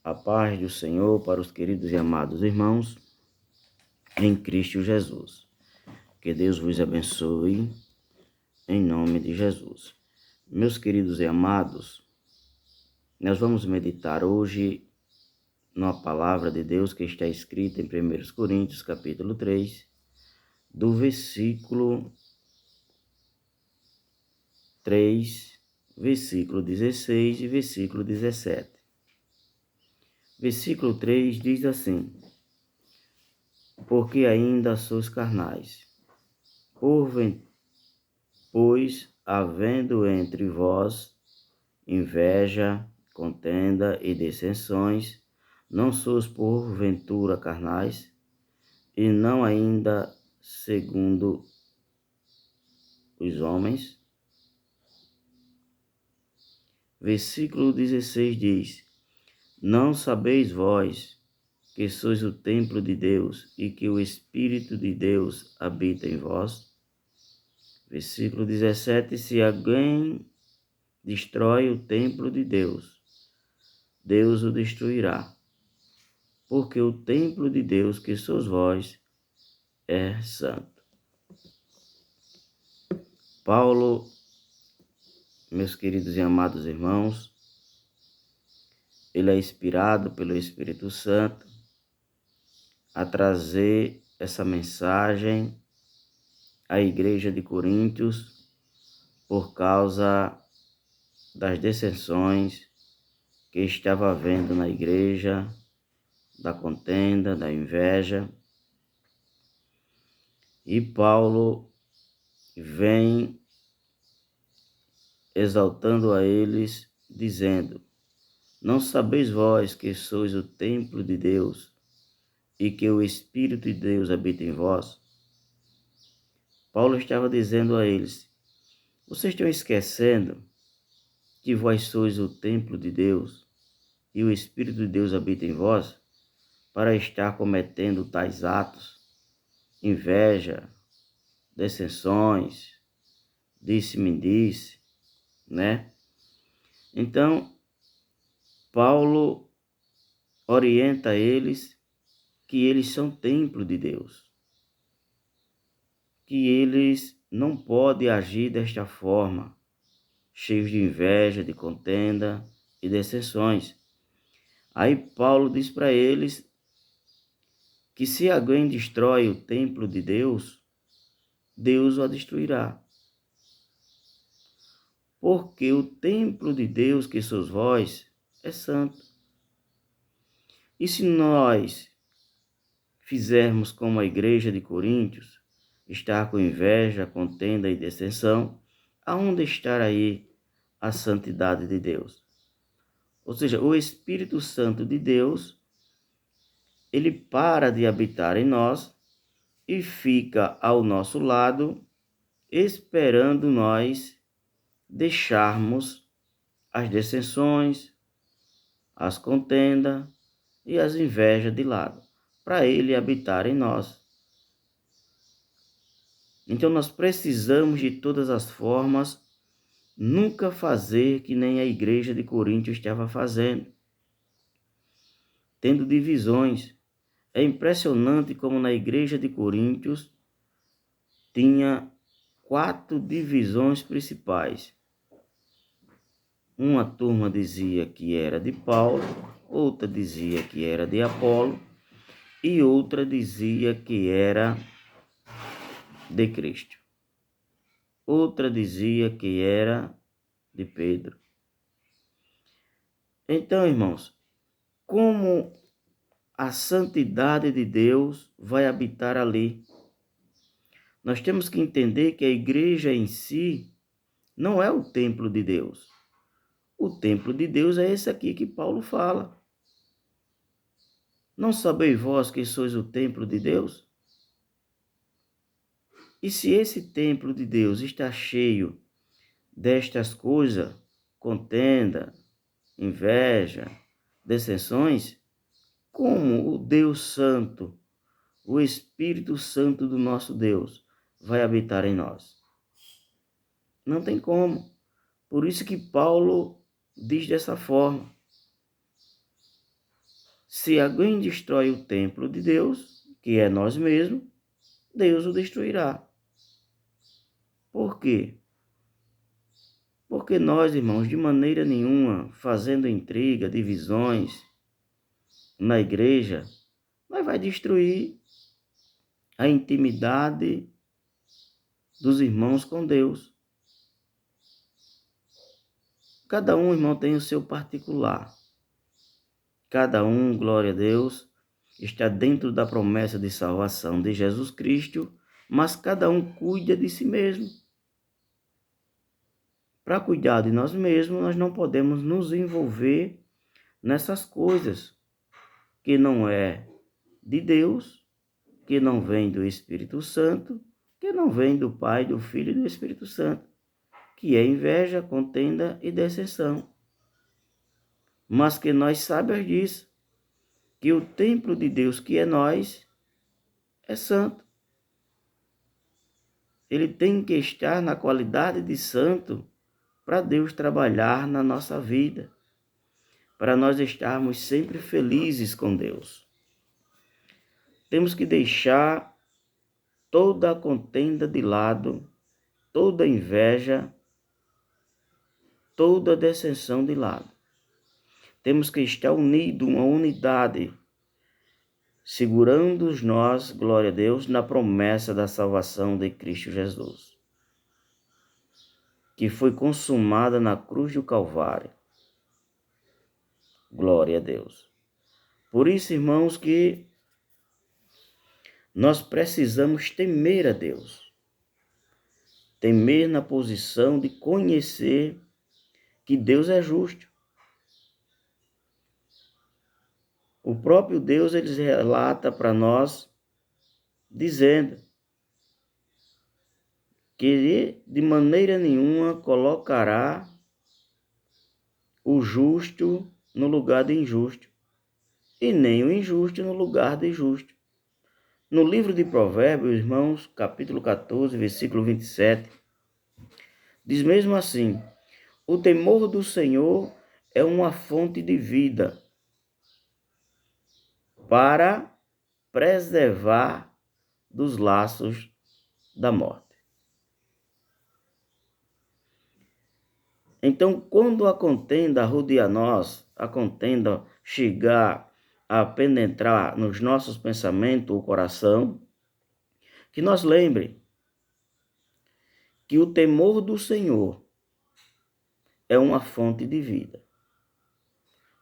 A paz do Senhor para os queridos e amados irmãos em Cristo Jesus. Que Deus vos abençoe em nome de Jesus. Meus queridos e amados, nós vamos meditar hoje na palavra de Deus que está escrita em 1 Coríntios, capítulo 3, do versículo 3, versículo 16 e versículo 17. Versículo 3 diz assim: porque ainda sois carnais, pois havendo entre vós inveja, contenda e dissensões, não sois porventura carnais, e não ainda segundo os homens? Versículo 16 diz: não sabeis vós que sois o templo de Deus e que o Espírito de Deus habita em vós? Versículo 17: se alguém destrói o templo de Deus, Deus o destruirá, porque o templo de Deus, que sois vós, é santo. Paulo, meus queridos e amados irmãos, ele é inspirado pelo Espírito Santo a trazer essa mensagem à igreja de Coríntios por causa das dissensões que estava havendo na igreja, da contenda, da inveja. E Paulo vem exaltando a eles, dizendo: não sabeis vós que sois o templo de Deus e que o Espírito de Deus habita em vós? Paulo estava dizendo a eles: vocês estão esquecendo que vós sois o templo de Deus e o Espírito de Deus habita em vós, para estar cometendo tais atos, inveja, dissensões, disse-me-disse, né? Então, Paulo orienta eles que eles são templo de Deus, que eles não podem agir desta forma, cheios de inveja, de contenda e dissensões. Aí Paulo diz para eles que se alguém destrói o templo de Deus, Deus o destruirá. Porque o templo de Deus, que sois vós, é santo. E se nós fizermos como a igreja de Coríntios, estar com inveja, contenda e dissensão, aonde estar aí a santidade de Deus? Ou seja, o Espírito Santo de Deus, ele para de habitar em nós e fica ao nosso lado, esperando nós deixarmos as dissensões, as contendas e as invejas de lado, para ele habitar em nós. Então nós precisamos de todas as formas nunca fazer que nem a igreja de Corinto estava fazendo, tendo divisões. É impressionante como na igreja de Coríntios tinha 4 divisões principais. Uma turma dizia que era de Paulo, outra dizia que era de Apolo e outra dizia que era de Cristo. Outra dizia que era de Pedro. Então, irmãos, como a santidade de Deus vai habitar ali? Nós temos que entender que a igreja em si não é o templo de Deus. O templo de Deus é esse aqui que Paulo fala. Não sabeis vós que sois o templo de Deus? E se esse templo de Deus está cheio destas coisas, contenda, inveja, dissensões, como o Deus Santo, o Espírito Santo do nosso Deus, vai habitar em nós? Não tem como. Por isso que Paulo diz dessa forma. Se alguém destrói o templo de Deus, que é nós mesmos, Deus o destruirá. Por quê? Porque nós, irmãos, de maneira nenhuma, fazendo intriga, divisões na igreja, nós vai destruir a intimidade dos irmãos com Deus. Cada um, irmão, tem o seu particular. Cada um, glória a Deus, está dentro da promessa de salvação de Jesus Cristo, mas cada um cuida de si mesmo. Para cuidar de nós mesmos, nós não podemos nos envolver nessas coisas que não é de Deus, que não vem do Espírito Santo, que não vem do Pai, do Filho e do Espírito Santo, que é inveja, contenda e dissensão. Mas que nós sabemos disso, que o templo de Deus, que é nós, é santo. Ele tem que estar na qualidade de santo para Deus trabalhar na nossa vida, para nós estarmos sempre felizes com Deus. Temos que deixar toda a contenda de lado, toda a inveja, toda a dissensão de lado. Temos que estar unidos, uma unidade, segurando nós, glória a Deus, na promessa da salvação de Cristo Jesus, que foi consumada na cruz do Calvário. Glória a Deus. Por isso, irmãos, que nós precisamos temer a Deus. Temer na posição de conhecer que Deus é justo. O próprio Deus, ele relata para nós, dizendo que ele de maneira nenhuma colocará o justo no lugar de injusto, e nem o injusto no lugar de justo. No livro de Provérbios, irmãos, capítulo 14, versículo 27, diz mesmo assim: o temor do Senhor é uma fonte de vida para preservar dos laços da morte. Então, quando a contenda rodear nós, a contenda chegar a penetrar nos nossos pensamentos, o coração, que nós lembrem que o temor do Senhor é uma fonte de vida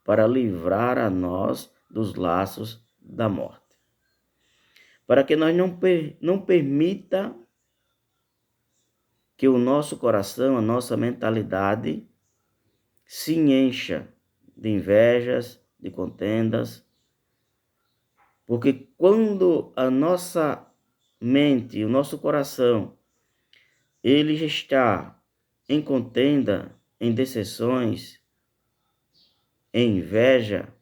para livrar a nós dos laços da morte. Para que nós não permita que o nosso coração, a nossa mentalidade se encha de invejas, de contendas, porque quando a nossa mente, o nosso coração, ele já está em contenda, em dissensões, em inveja,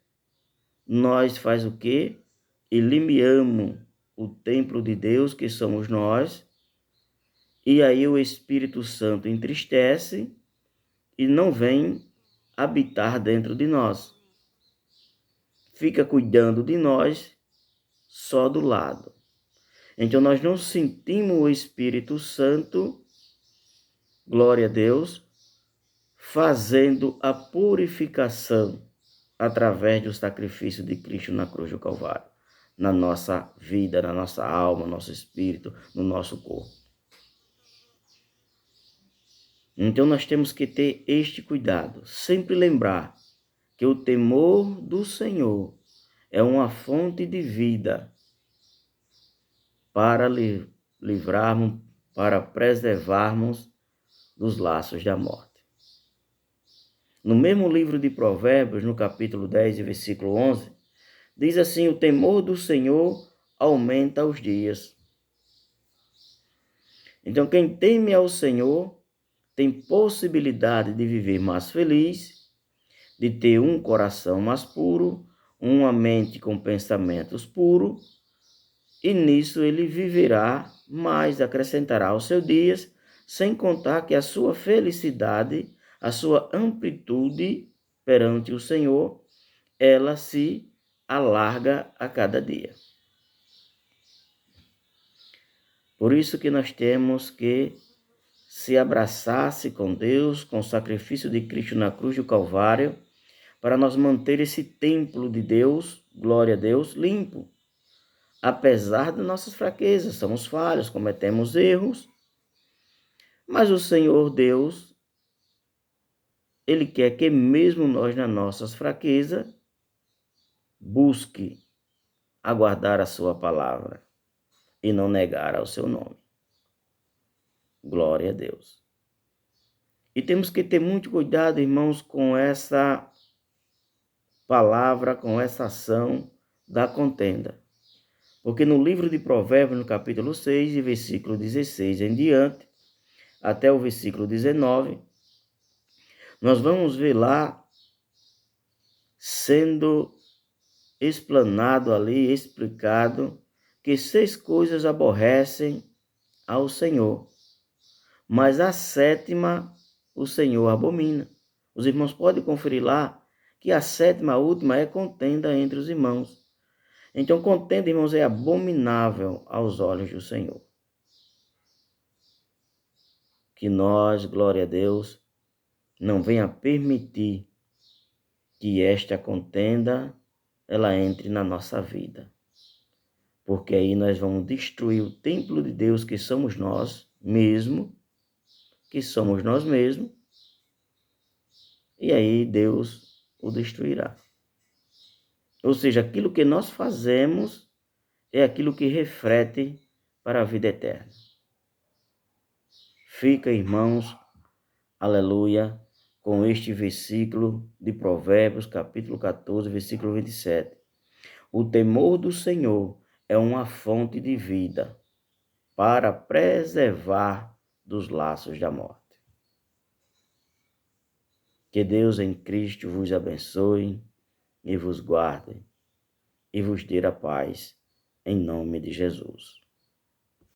nós faz o quê? Eliminamos o templo de Deus, que somos nós, e aí o Espírito Santo entristece e não vem habitar dentro de nós. Fica cuidando de nós só do lado. Então nós não sentimos o Espírito Santo, glória a Deus, fazendo a purificação através do sacrifício de Cristo na cruz do Calvário, na nossa vida, na nossa alma, no nosso espírito, no nosso corpo. Então nós temos que ter este cuidado, sempre lembrar que o temor do Senhor é uma fonte de vida para livrarmos, para preservarmos dos laços da morte. No mesmo livro de Provérbios, no capítulo 10, versículo 11, diz assim: o temor do Senhor aumenta os dias. Então, quem teme ao Senhor tem possibilidade de viver mais feliz, de ter um coração mais puro, uma mente com pensamentos puros, e nisso ele viverá mais, acrescentará aos seus dias, sem contar que a sua felicidade, a sua amplitude perante o Senhor, ela se alarga a cada dia. Por isso que nós temos que se abraçar-se com Deus, com o sacrifício de Cristo na cruz do Calvário, para nós manter esse templo de Deus, glória a Deus, limpo. Apesar de nossas fraquezas, somos falhos, cometemos erros, mas o Senhor Deus, Ele quer que mesmo nós, nas nossas fraquezas, busque aguardar a sua palavra e não negar ao seu nome. Glória a Deus. E temos que ter muito cuidado, irmãos, com essa palavra, com essa ação da contenda. Porque no livro de Provérbios, no capítulo 6, e versículo 16 em diante, até o versículo 19, nós vamos ver lá sendo explanado ali, explicado, que 6 coisas aborrecem ao Senhor, mas a 7ª o Senhor abomina. Os irmãos podem conferir lá que a 7ª, a última, é contenda entre os irmãos. Então, contenda, irmãos, é abominável aos olhos do Senhor. Que nós, glória a Deus, não venha permitir que esta contenda ela entre na nossa vida. Porque aí nós vamos destruir o templo de Deus que somos nós mesmos, e aí Deus o destruirá. Ou seja, aquilo que nós fazemos é aquilo que reflete para a vida eterna. Fica, irmãos, aleluia, com este versículo de Provérbios, capítulo 14, versículo 27. O temor do Senhor é uma fonte de vida para preservar dos laços da morte. Que Deus em Cristo vos abençoe e vos guarde e vos dê a paz, em nome de Jesus.